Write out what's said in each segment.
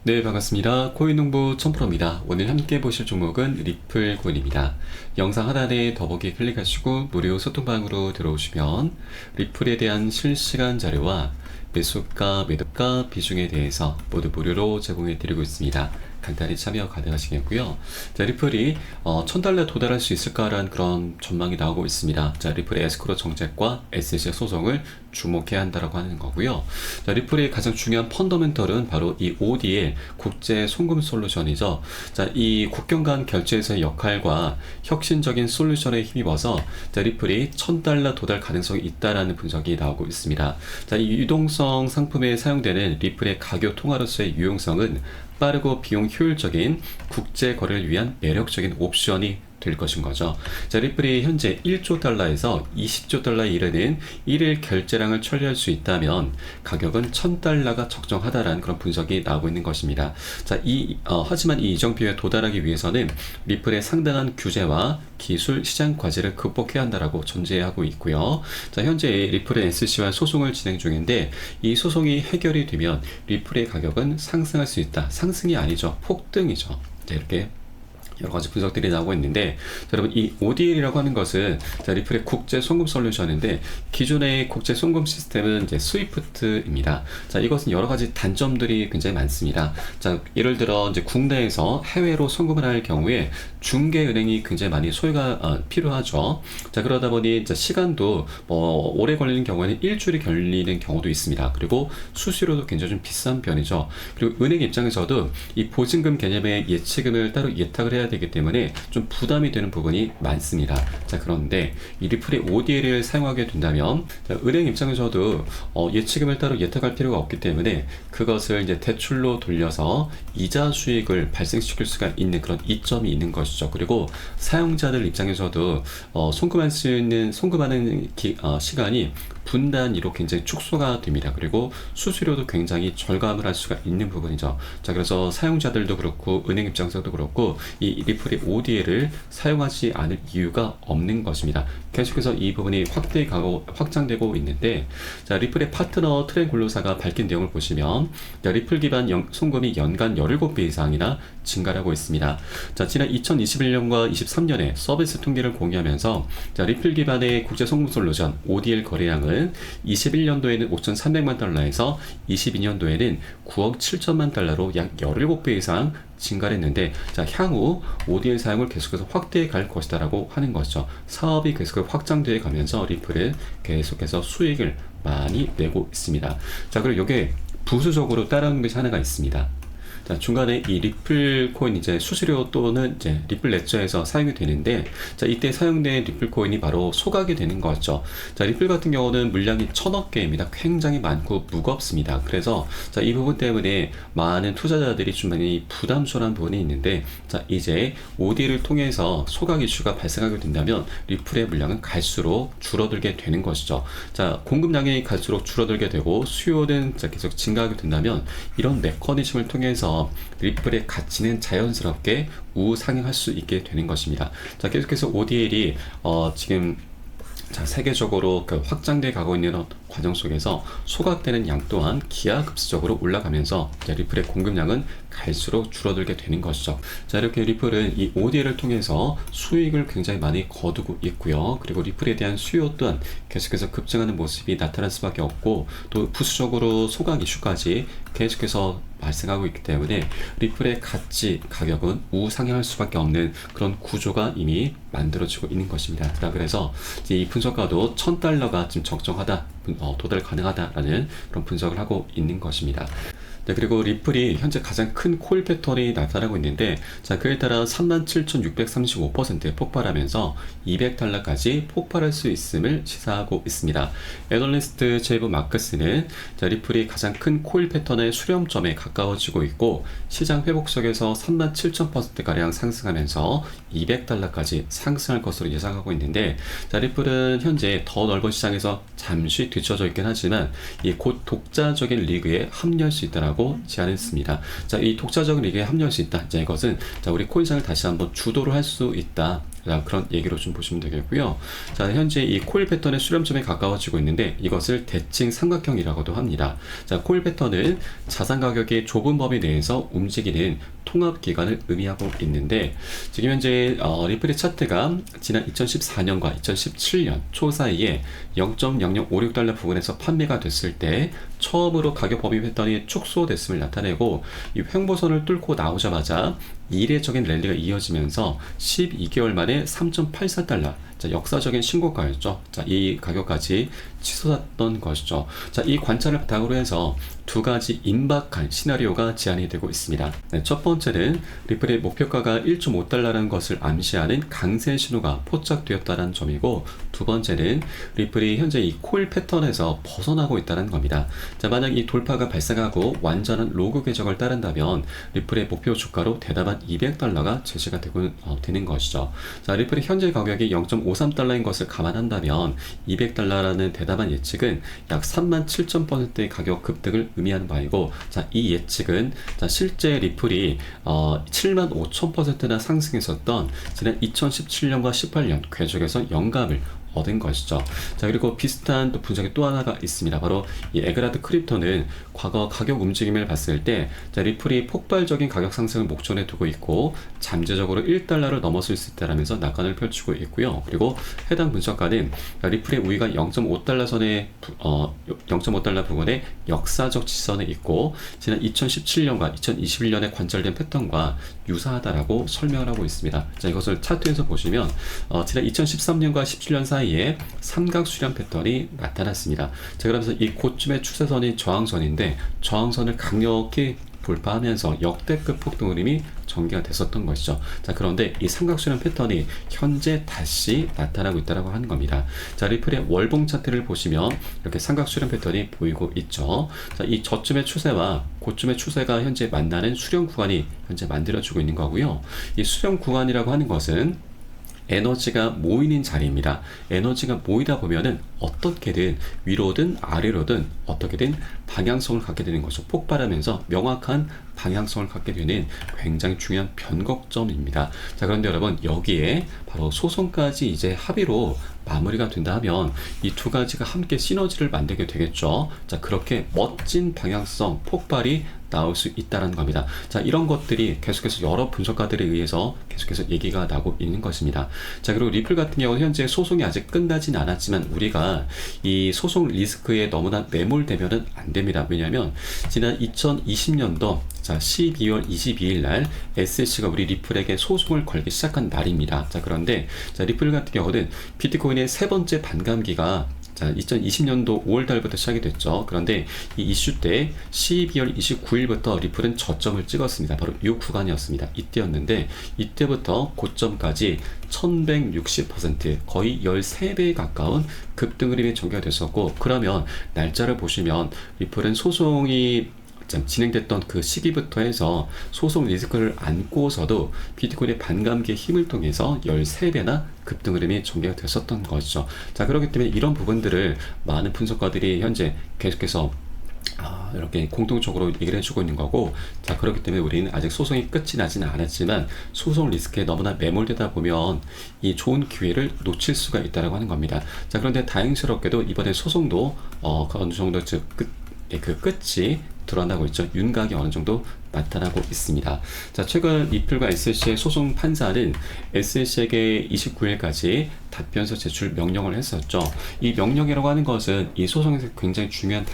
네, 반갑습니다. 코인농부 천프로입니다. 오늘 함께 보실 종목은 리플 코인입니다. 영상 하단에 더보기 클릭하시고 무료 소통방으로 들어오시면 리플에 대한 실시간 자료와 매수가, 매도가, 비중에 대해서 모두 무료로 제공해 드리고 있습니다. 간단히 참여 가능하시겠고요. 자, 리플이 $1000 도달할 수 있을까라는 그런 전망이 나오고 있습니다. 자, 리플의 에스크로 정책과 SEC 소송을 주목해야 한다라고 하는 거고요. 자, 리플의 가장 중요한 펀더멘털은 바로 이 ODL 국제 송금 솔루션이죠. 자, 이 국경 간 결제에서의 역할과 혁신적인 솔루션에 힘입어서 자, 리플이 $1000 도달 가능성이 있다라는 분석이 나오고 있습니다. 자, 이 유동성 상품에 사용되는 리플의 가교 통화로서의 유용성은 빠르고 비용 효율적인 국제 거래를 위한 매력적인 옵션이 될 것인 거죠. 자, 리플이 현재 $1조 에서 $20조 이르는 일일 결제량을 처리할 수 있다면 가격은 $1000가 적정하다라는 그런 분석이 나오고 있는 것입니다. 자, 하지만 이 이정 비율에 도달하기 위해서는 리플의 상당한 규제와 기술 시장 과제를 극복해야 한다라고 전제하고 있고요. 자, 현재 리플의 SEC와 소송을 진행 중인데 이 소송이 해결이 되면 리플의 가격은 상승할 수 있다. 상승이 아니죠. 폭등이죠. 자, 이렇게 여러 가지 분석들이 나오고 있는데, 자, 여러분, 이 ODL이라고 하는 것은 자, 리플의 국제 송금 솔루션인데, 기존의 국제 송금 시스템은 이제 스위프트입니다. 자, 이것은 여러 가지 단점들이 굉장히 많습니다. 자, 예를 들어 이제 국내에서 해외로 송금을 할 경우에 중개은행이 굉장히 많이 소요가 필요하죠. 자, 그러다 보니 이제 시간도 오래 걸리는 경우에는 일주일이 걸리는 경우도 있습니다. 그리고 수수료도 굉장히 좀 비싼 편이죠. 그리고 은행 입장에서도 이 보증금 개념의 예치금을 따로 예탁을 해야 되기 때문에 좀 부담이 되는 부분이 많습니다. 자, 그런데 이 리플의 ODL을 사용하게 된다면 자, 은행 입장에서도 예치금을 따로 예탁할 필요가 없기 때문에 그것을 이제 대출로 돌려서 이자 수익을 발생시킬 수가 있는 그런 이점이 있는 것이죠. 그리고 사용자들 입장에서도 송금하는 시간이 분단위로 굉장히 축소가 됩니다. 그리고 수수료도 굉장히 절감을 할 수가 있는 부분이죠. 자, 그래서 사용자들도 그렇고 은행 입장에서도 그렇고 이 리플의 ODL을 사용하지 않을 이유가 없는 것입니다. 계속해서 이 부분이 확장되고 있는데, 자, 리플의 파트너 트렌글로사가 밝힌 내용을 보시면 자, 리플 기반 송금이 연간 17배 이상이나 증가하고 있습니다. 자, 지난 2021년과 23년에 서비스 통계를 공유하면서 자, 리플 기반의 국제 송금 솔루션 ODL 거래량은 21년도에는 5,300만 달러에서 22년도에는 9억 7천만 달러로 약 17배 이상 증가를 했는데, 자, 향후 ODL 사용을 계속해서 확대해 갈 것이다라고 하는 것이죠. 사업이 계속 확장되어 가면서 리플은 계속해서 수익을 많이 내고 있습니다. 자, 그리고 이게 부수적으로 따라오는 것이 하나가 있습니다. 자, 중간에 이 리플 코인 이제 수수료 또는 이제 리플 레저에서 사용이 되는데, 자, 이때 사용된 리플 코인이 바로 소각이 되는 거죠. 자, 리플 같은 경우는 물량이 1000억 개입니다. 굉장히 많고 무겁습니다. 그래서 자, 이 부분 때문에 많은 투자자들이 좀 많이 부담스러운 부분이 있는데, 자, 이제 OD를 통해서 소각 이슈가 발생하게 된다면 리플의 물량은 갈수록 줄어들게 되는 것이죠. 자, 공급량이 갈수록 줄어들게 되고 수요는 계속 증가하게 된다면 이런 메커니즘을 통해서 리플의 가치는 자연스럽게 우상향할 수 있게 되는 것입니다. 자, 계속해서 ODL이 지금 자, 세계적으로 확장돼 가고 있는 과정 속에서 소각되는 양 또한 기하급수적으로 올라가면서 리플의 공급량은 갈수록 줄어들게 되는 것이죠. 자, 이렇게 리플은 이 ODL을 통해서 수익을 굉장히 많이 거두고 있고요. 그리고 리플에 대한 수요 또한 계속해서 급증하는 모습이 나타날 수밖에 없고, 또 부수적으로 소각 이슈까지 계속해서 발생하고 있기 때문에 리플의 가격은 우상향할 수밖에 없는 그런 구조가 이미 만들어지고 있는 것입니다. 자, 그래서 이제 이 분석가도 $1000가 지금 적정하다, 도달 가능하다라는 그런 분석을 하고 있는 것입니다. 네, 그리고 리플이 현재 가장 큰 콜 패턴이 나타나고 있는데, 자, 그에 따라 37,635% 폭발하면서 $200까지 폭발할 수 있음을 시사하고 있습니다. 애널리스트 제이브 마크스는 자, 리플이 가장 큰 콜 패턴의 수렴점에 가까워지고 있고 시장 회복 속에서 37,000%가량 상승하면서 $200까지 상승할 것으로 예상하고 있는데, 자, 리플은 현재 더 넓은 시장에서 잠시 뒤쳐져 있긴 하지만 곧 독자적인 리그에 합류할 수 있다라고 제안했습니다. 자, 이 독자적인 리그에 합류할 수 있다. 자, 이것은 자, 우리 코인상을 다시 한번 주도를 할 수 있다. 자, 그런 얘기로 좀 보시면 되겠고요. 자, 현재 이 코일 패턴의 수렴점에 가까워지고 있는데 이것을 대칭 삼각형이라고도 합니다. 자, 코일 패턴은 자산 가격의 좁은 범위 내에서 움직이는 통합 기간을 의미하고 있는데 지금 현재 리플의 차트가 지난 2014년과 2017년 초 사이에 0.0056달러 부근에서 판매가 됐을 때 처음으로 가격 범위 패턴이 축소됐음을 나타내고 이 횡보선을 뚫고 나오자마자 이례적인 랠리가 이어지면서 12개월 만에 3.84달러, 자, 역사적인 신고가였죠. 자, 이 가격까지 치솟았던 것이죠. 자, 이 관찰을 바탕으로 해서 두 가지 임박한 시나리오가 제안이 되고 있습니다. 네, 첫 번째는 리플의 목표가가 1.5달러라는 것을 암시하는 강세 신호가 포착되었다는 점이고, 두 번째는 리플이 현재 이 코일 패턴에서 벗어나고 있다는 겁니다. 자, 만약 이 돌파가 발생하고 완전한 로그 궤적을 따른다면 리플의 목표 주가로 대담한 200달러가 제시가 되는 것이죠. 자, 리플의 현재 가격이 0.53달러인 것을 감안한다면 200달러라는 대담한 예측은 약 37,000%의 가격 급등을 의미하는 바이고, 자, 이 예측은 자, 실제 리플이 75,000%나 상승했었던 지난 2017년과 18년 궤적에서 영감을 얻은 것이죠. 자, 그리고 비슷한 또 분석이 또 하나가 있습니다. 바로 이 에그라드 크립토는 과거 가격 움직임을 봤을 때 자, 리플이 폭발적인 가격 상승을 목전에 두고 있고 잠재적으로 1달러를 넘어설 수 있다라면서 낙관을 펼치고 있고요. 그리고 해당 분석가는 리플의 우위가 0.5달러 선에 0.5달러 부근에 역사적 지선에 있고 지난 2017년과 2021년에 관찰된 패턴과 유사하다라고 설명을 하고 있습니다. 자, 이것을 차트에서 보시면 지난 2013년과 17년 사이에 삼각 수렴 패턴이 나타났습니다. 자, 그러면서 이 고점의 추세선이 저항선인데 저항선을 강력히 돌파하면서 역대급 폭등 흐름이 전개가 됐었던 것이죠. 자, 그런데 이 삼각수렴 패턴이 현재 다시 나타나고 있다고 하는 겁니다. 자, 리플의 월봉 차트를 보시면 이렇게 삼각수렴 패턴이 보이고 있죠. 자, 이 저점의 추세와 고점의 추세가 현재 만나는 수렴 구간이 현재 만들어지고 있는 거고요. 이 수렴 구간이라고 하는 것은 에너지가 모이는 자리입니다. 에너지가 모이다 보면은 어떻게든 위로든 아래로든 어떻게든 방향성을 갖게 되는 것이죠. 폭발하면서 명확한 방향성을 갖게 되는 굉장히 중요한 변곡점입니다. 자, 그런데 여러분 여기에 바로 소송까지 이제 합의로 마무리가 된다 하면 이 두 가지가 함께 시너지를 만들게 되겠죠. 자, 그렇게 멋진 방향성 폭발이 나올 수 있다는 겁니다. 자, 이런 것들이 계속해서 여러 분석가들에 의해서 계속해서 얘기가 나고 있는 것입니다. 자, 그리고 리플 같은 경우는 현재 소송이 아직 끝나진 않았지만 우리가 이 소송 리스크에 너무나 매몰되면은 안 됩니다. 왜냐하면 지난 2020년도 자, 12월 22일 날 SEC가 우리 리플에게 소송을 걸기 시작한 날입니다. 자, 그런데 자, 리플 같은 경우는 비트코인의 세 번째 반감기가 자, 2020년도 5월달부터 시작이 됐죠. 그런데 이 이슈 때 12월 29일부터 리플은 저점을 찍었습니다. 바로 이 구간이었습니다. 이때였는데 이때부터 고점까지 1160% 거의 13배에 가까운 급등 흐름이 전개가 됐었고, 그러면 날짜를 보시면 리플은 소송이 진행됐던 그 시기부터 해서 소송 리스크를 안고서도 비트코인의 반감기의 힘을 통해서 13배나 급등 흐름이 전개가 됐었던 것이죠. 자, 그렇기 때문에 이런 부분들을 많은 분석가들이 현재 계속해서 이렇게 공통적으로 얘기를 해주고 있는 거고, 자, 그렇기 때문에 우리는 아직 소송이 끝이 나지는 않았지만 소송 리스크에 너무나 매몰되다 보면 이 좋은 기회를 놓칠 수가 있다고 하는 겁니다. 자, 그런데 다행스럽게도 이번에 소송도 어느 정도 그 끝이 드러나고 있죠. 윤곽이 어느 정도 나타나고 있습니다. 자, 최근 리플과 SEC의 소송 판사는 SEC에게 29일까지 답변서 제출 명령을 했었죠. 이 명령이라고 하는 것은 이 소송에서 굉장히 중요한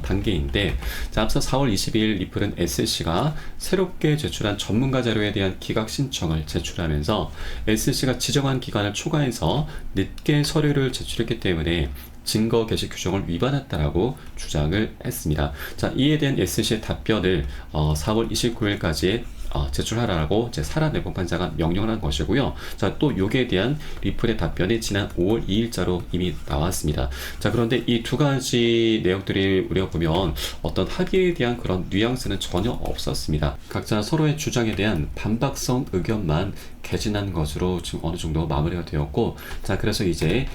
단계인데, 자, 앞서 4월 22일 리플은 SEC가 새롭게 제출한 전문가 자료에 대한 기각 신청을 제출하면서 SEC가 지정한 기간을 초과해서 늦게 서류를 제출했기 때문에 증거 게시 규정을 위반했다라고 주장을 했습니다. 자, 이에 대한 SEC의 답변을 4월 29일까지 제출하라고 사라 내본 판사가 명령을 한 것이고요. 자, 또 요기에 대한 리플의 답변이 지난 5월 2일자로 이미 나왔습니다. 자, 그런데 이 두 가지 내용들이 우리가 보면 어떤 합의에 대한 그런 뉘앙스는 전혀 없었습니다. 각자 서로의 주장에 대한 반박성 의견만 개진한 것으로 지금 어느 정도 마무리가 되었고, 자, 그래서 이제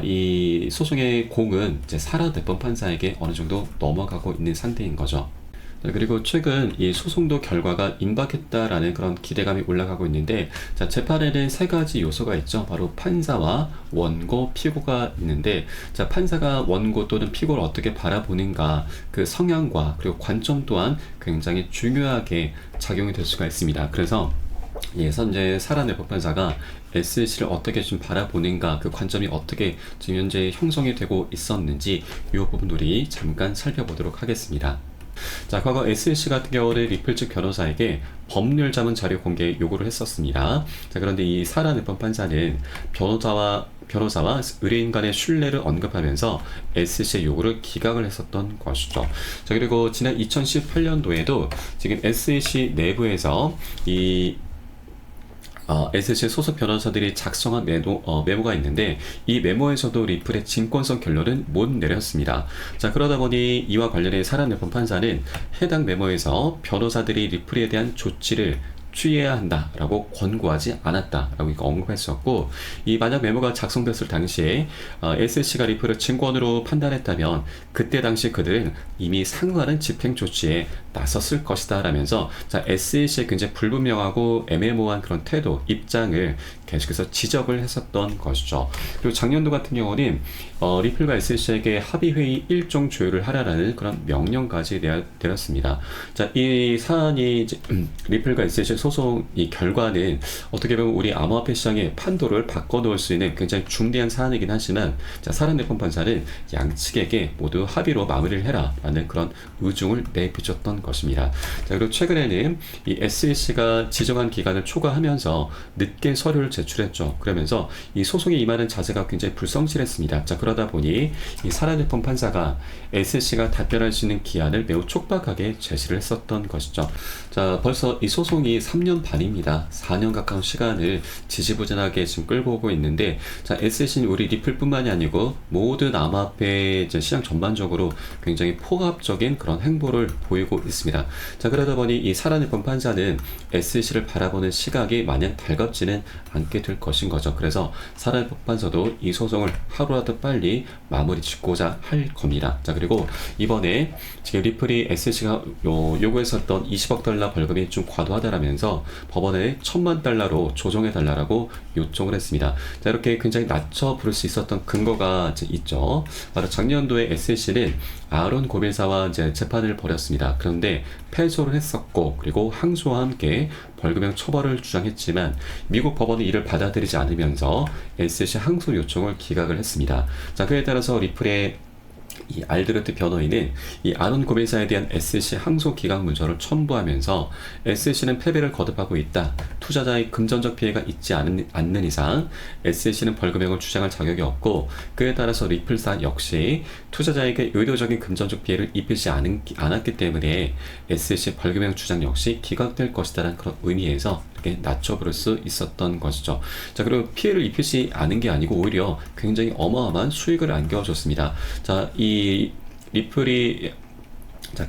이 소송의 공은 사라 내본 판사에게 어느 정도 넘어가고 있는 상태인 거죠. 자, 그리고 최근 이 소송도 결과가 임박했다라는 그런 기대감이 올라가고 있는데, 자, 재판에는 세 가지 요소가 있죠. 바로 판사와 원고, 피고가 있는데, 자, 판사가 원고 또는 피고를 어떻게 바라보는가, 그 성향과 그리고 관점 또한 굉장히 중요하게 작용이 될 수가 있습니다. 그래서 현재 사라네 법판사가 SC를 어떻게 좀 바라보는가, 그 관점이 어떻게 지금 현재 형성이 되고 있었는지 이 부분 우리 잠깐 살펴보도록 하겠습니다. 자, 과거 SLC 같은 경우는 리플 측 변호사에게 법률 자문 자료 공개 요구를 했었습니다. 자, 그런데 이 사라네 법판사는 변호사와 의뢰인 간의 신뢰를 언급하면서 SC의 요구를 기각을 했었던 것이죠. 자, 그리고 지난 2018년도에도 지금 SC 내부에서 SC 소속 변호사들이 작성한 메모가 있는데, 이 메모에서도 리플의 진권성 결론은 못 내렸습니다. 자, 그러다 보니 이와 관련해 사라네 법판사는 해당 메모에서 변호사들이 리플에 대한 조치를 취해야 한다라고 권고하지 않았다라고 언급했었고, 이 만약 메모가 작성됐을 당시에 SC가 리플을 증권으로 판단했다면 그때 당시 그들은 이미 상응하는 집행 조치에 나섰을 것이다 라면서, 자, SC의 굉장히 불분명하고 애매모호한 그런 태도, 입장을 계속해서 지적을 했었던 것이죠. 그리고 작년도 같은 경우는 리플과 SC에게 합의회의 일종 조율을 하라라는 그런 명령까지 내렸습니다. 자, 이 사안이 이제 리플과 SC 소송 이 결과는 어떻게 보면 우리 암호화폐 시장의 판도를 바꿔놓을 수 있는 굉장히 중대한 사안이긴 하지만, 자, 사라네 법판사는 양측에게 모두 합의로 마무리를 해라라는 그런 의중을 내비쳤던 것입니다. 자, 그리고 최근에는 이 SEC가 지정한 기간을 초과하면서 늦게 서류를 제출했죠. 그러면서 이 소송에 임하는 자세가 굉장히 불성실했습니다. 자, 그러다 보니 이 사라네 법판사가 SEC가 답변할 수 있는 기한을 매우 촉박하게 제시를 했었던 것이죠. 자, 벌써 이 소송이 3년 반입니다. 4년 가까운 시간을 지지부진하게 지금 끌고 오고 있는데, 자, SEC는 우리 리플뿐만이 아니고 모든 암호화폐 시장 전반적으로 굉장히 포갑적인 그런 행보를 보이고 있습니다. 자, 그러다 보니 이 사라네 법판사는 SEC를 바라보는 시각이 마냥 달갑지는 않게 될 것인 거죠. 그래서 사라네 법판사도 이 소송을 하루라도 빨리 마무리 짓고자 할 겁니다. 자, 그리고 이번에 지금 리플이 SEC가 요구했었던 20억 달러 벌금이 좀 과도하다라면서 법원에 1,000만 달러로 조정해달라고 요청을 했습니다. 자, 이렇게 굉장히 낮춰 부를 수 있었던 근거가 있죠. 바로 작년도에 SEC는 아론 고빌사와 이제 재판을 벌였습니다. 그런데 패소를 했었고, 그리고 항소와 함께 벌금형 처벌을 주장했지만 미국 법원이 이를 받아들이지 않으면서 SEC 항소 요청을 기각을 했습니다. 자, 그에 따라서 리플의 이 알드르트 변호인은 이 아론 고빌사에 대한 SEC 항소 기각 문서를 첨부하면서 SEC는 패배를 거듭하고 있다. 투자자의 금전적 피해가 있지 않는 이상 SEC는 벌금형을 주장할 자격이 없고, 그에 따라서 리플사 역시 투자자에게 의도적인 금전적 피해를 입히지 않았기 때문에 SEC 벌금형 주장 역시 기각될 것이다라는 그런 의미에서 이렇게 낮춰 부를 수 있었던 것이죠. 자, 그리고 피해를 입히지 않은 게 아니고 오히려 굉장히 어마어마한 수익을 안겨줬습니다. 자, 이 리플이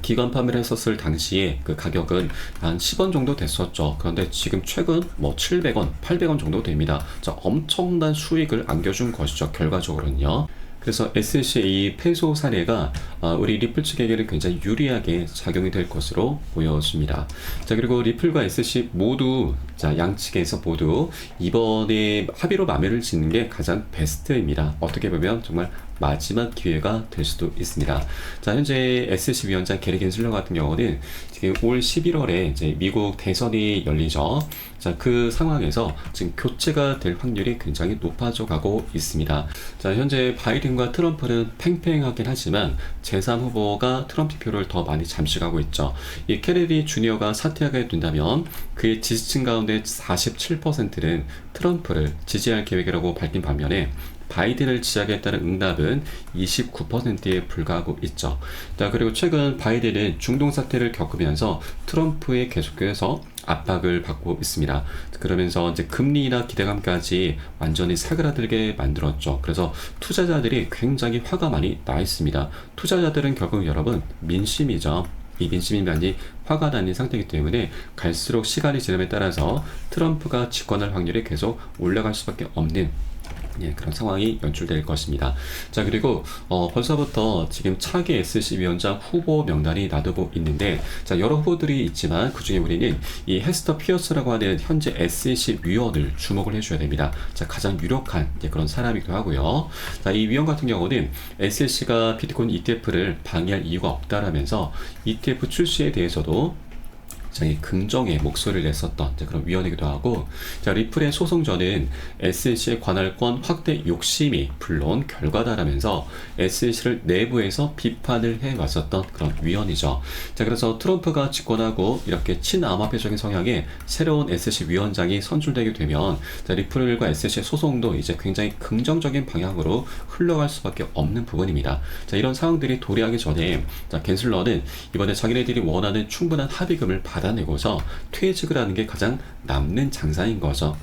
기관 판매를 했었을 당시에 그 가격은 한 10원 정도 됐었죠. 그런데 지금 최근 700원, 800원 정도 됩니다. 자, 엄청난 수익을 안겨준 것이죠. 결과적으로는요. 그래서 SEC의 이 패소 사례가 우리 리플 측에게는 굉장히 유리하게 작용이 될 것으로 보여집니다. 자, 그리고 리플과 SEC 모두, 자, 양측에서 모두 이번에 합의로 마무리를 짓는 게 가장 베스트입니다. 어떻게 보면 정말 마지막 기회가 될 수도 있습니다. 자, 현재 SEC 위원장 게리 겐슬러 같은 경우는 지금 올 11월에 이제 미국 대선이 열리죠. 자, 그 상황에서 지금 교체가 될 확률이 굉장히 높아져 가고 있습니다. 자, 현재 바이든과 트럼프는 팽팽하긴 하지만 제3후보가 트럼프 표를 더 많이 잠식하고 있죠. 이 케네디 주니어가 사퇴하게 된다면 그의 지지층 가운데 47%는 트럼프를 지지할 계획이라고 밝힌 반면에 바이든을 지지하겠다는 응답은 29%에 불과하고 있죠. 자, 그리고 최근 바이든은 중동 사태를 겪으면서 트럼프에 계속해서 압박을 받고 있습니다. 그러면서 이제 금리나 기대감까지 완전히 사그라들게 만들었죠. 그래서 투자자들이 굉장히 화가 많이 나 있습니다. 투자자들은 결국 여러분 민심이죠. 이 민심이 많이 화가 나는 상태이기 때문에 갈수록 시간이 지남에 따라서 트럼프가 집권할 확률이 계속 올라갈 수밖에 없는 예, 그런 상황이 연출될 것입니다. 자, 그리고 벌써부터 지금 차기 SEC 위원장 후보 명단이 놔두고 있는데, 자, 여러 후보들이 있지만 그 중에 우리는 이 헤스터 피어스라고 하는 현재 SEC 위원을 주목을 해줘야 됩니다. 자, 가장 유력한 그런 사람이기도 하고요. 자, 이 위원 같은 경우는 SEC가 비트코인 ETF를 방해할 이유가 없다라면서 ETF 출시에 대해서도 굉장히 긍정의 목소리를 냈었던 그런 위원이기도 하고, 자, 리플의 소송전은 SEC의 관할권 확대 욕심이 불러온 결과다라면서 SEC를 내부에서 비판을 해왔었던 그런 위원이죠. 자, 그래서 트럼프가 집권하고 이렇게 친암호화폐적인 성향의 새로운 SEC 위원장이 선출되게 되면, 자, 리플과 SEC의 소송도 이제 굉장히 긍정적인 방향으로 흘러갈 수밖에 없는 부분입니다. 자, 이런 상황들이 도래하기 전에, 자, 갠슬러는 이번에 자기네들이 원하는 충분한 합의금을 받아내고서 퇴직을 하는 게 가장 남는 장사인 거죠.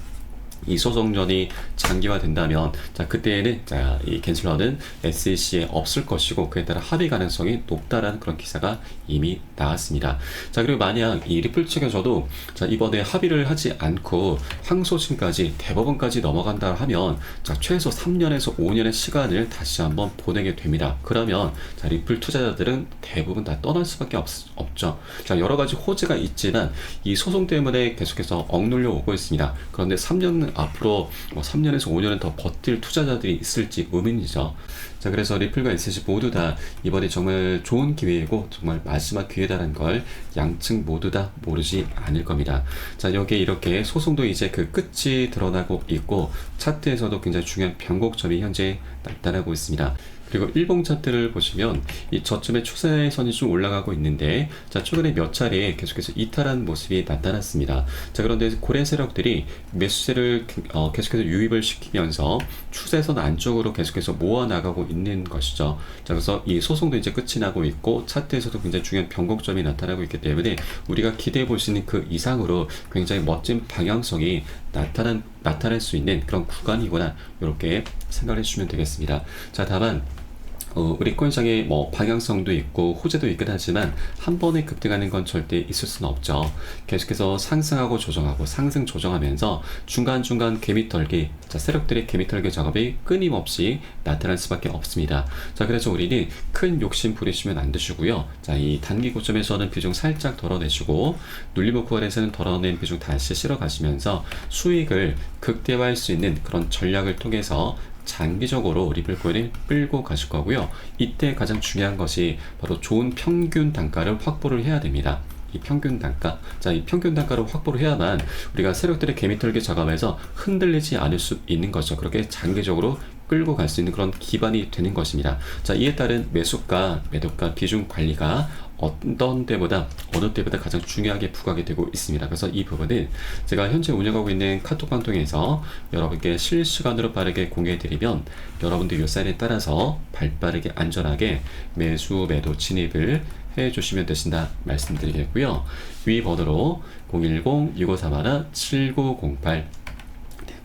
이 소송전이 장기화된다면, 자, 그때에는, 자, 이 갠슬러는 SEC에 없을 것이고 그에 따라 합의 가능성이 높다라는 그런 기사가 이미 나왔습니다. 자, 그리고 만약 이 리플 측에서도, 자, 이번에 합의를 하지 않고 항소심까지 대법원까지 넘어간다 하면, 자, 최소 3년에서 5년의 시간을 다시 한번 보내게 됩니다. 그러면, 자, 리플 투자자들은 대부분 다 떠날 수밖에 없죠. 자, 여러 가지 호재가 있지만 이 소송 때문에 계속해서 억눌려 오고 있습니다. 그런데 3년 앞으로 3년에서 5년은 더 버틸 투자자들이 있을지 의문이죠. 자, 그래서 리플과 SEC 모두 다 이번이 정말 좋은 기회이고 정말 마지막 기회다라는 걸 양측 모두 다 모르지 않을 겁니다. 자, 여기에 이렇게 소송도 이제 그 끝이 드러나고 있고, 차트에서도 굉장히 중요한 변곡점이 현재 나타나고 있습니다. 그리고 일봉 차트를 보시면 이 저점의 추세선이 좀 올라가고 있는데, 자, 최근에 몇 차례 계속해서 이탈한 모습이 나타났습니다. 자, 그런데 고래 세력들이 매수세를 계속해서 유입을 시키면서 추세선 안쪽으로 계속해서 모아 나가고 있는 것이죠. 자, 그래서 이 소송도 이제 끝이 나고 있고 차트에서도 굉장히 중요한 변곡점이 나타나고 있기 때문에 우리가 기대해 볼 수 있는 그 이상으로 굉장히 멋진 방향성이 나타날 수 있는 그런 구간이구나, 이렇게 생각해 주시면 되겠습니다. 자, 다만 우리 코인상의 방향성도 있고 호재도 있긴 하지만 한 번에 급등하는 건 절대 있을 수는 없죠. 계속해서 상승하고 조정하고 상승 조정하면서 중간중간 개미털기, 자, 세력들의 개미털기 작업이 끊임없이 나타날 수밖에 없습니다. 자, 그래서 우리는 큰 욕심 부리시면 안 되시고요. 자, 이 단기 고점에서는 비중 살짝 덜어내시고 눌림목 구간에서는 덜어낸 비중 다시 실어 가시면서 수익을 극대화할 수 있는 그런 전략을 통해서 장기적으로 리플 코인을 끌고 가실 거고요. 이때 가장 중요한 것이 바로 좋은 평균 단가를 확보를 해야 됩니다. 이 평균 단가, 자, 이 평균 단가를 확보를 해야만 우리가 세력들의 개미털기 작업에서 흔들리지 않을 수 있는 거죠. 그렇게 장기적으로 끌고 갈 수 있는 그런 기반이 되는 것입니다. 자, 이에 따른 매수가, 매도가 비중 관리가 어느 때보다 가장 중요하게 부각이 되고 있습니다. 그래서 이 부분은 제가 현재 운영하고 있는 카톡방 통해서 여러분께 실시간으로 빠르게 공유해드리면 여러분들 요 사인에 따라서 발빠르게 안전하게 매수, 매도 진입을 해주시면 되신다 말씀드리겠고요. 위 번호로 010-6531-7908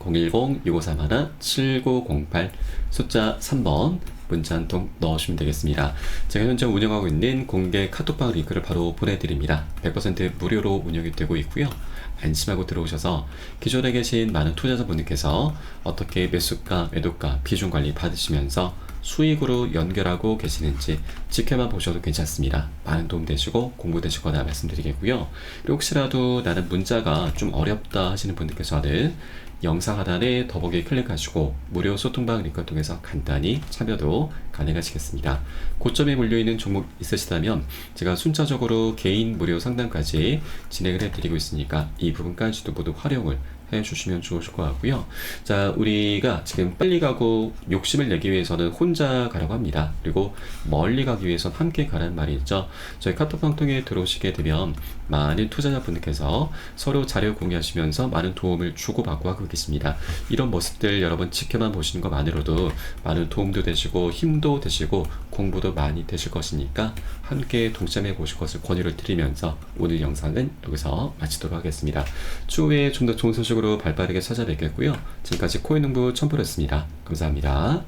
010-6531-7908 숫자 3번 문자 한 통 넣으시면 되겠습니다. 제가 현재 운영하고 있는 공개 카톡방 링크를 바로 보내드립니다. 100% 무료로 운영이 되고 있고요. 안심하고 들어오셔서 기존에 계신 많은 투자자분들께서 어떻게 매수가, 매도가, 비중 관리 받으시면서 수익으로 연결하고 계시는지 지켜만 보셔도 괜찮습니다. 많은 도움 되시고 공부 되시거나 말씀드리겠고요. 그리고 혹시라도 나는 문자가 좀 어렵다 하시는 분들께서는 영상 하단에 더보기 클릭하시고 무료 소통방 링크를 통해서 간단히 참여도 가능하시겠습니다. 고점에 몰려있는 종목 있으시다면 제가 순차적으로 개인 무료 상담까지 진행을 해드리고 있으니까 이 부분까지도 모두 활용을 해주시면 좋으실 것 같고요. 자, 우리가 지금 빨리 가고 욕심을 내기 위해서는 혼자 가라고 합니다. 그리고 멀리 가기 위해서는 함께 가라는 말이 있죠. 저희 카톡방 통해 들어오시게 되면 많은 투자자분들께서 서로 자료 공유하시면서 많은 도움을 주고받고 하고 계십니다. 이런 모습들 여러분 지켜만 보시는 것만으로도 많은 도움도 되시고 힘도 되시고 공부도 많이 되실 것이니까 함께 동참해 보실 것을 권유를 드리면서 오늘 영상은 여기서 마치도록 하겠습니다. 추후에 좀 더 좋은 소식으로 발빠르게 찾아뵙겠고요. 지금까지 코인농부 첨프였습니다. 감사합니다.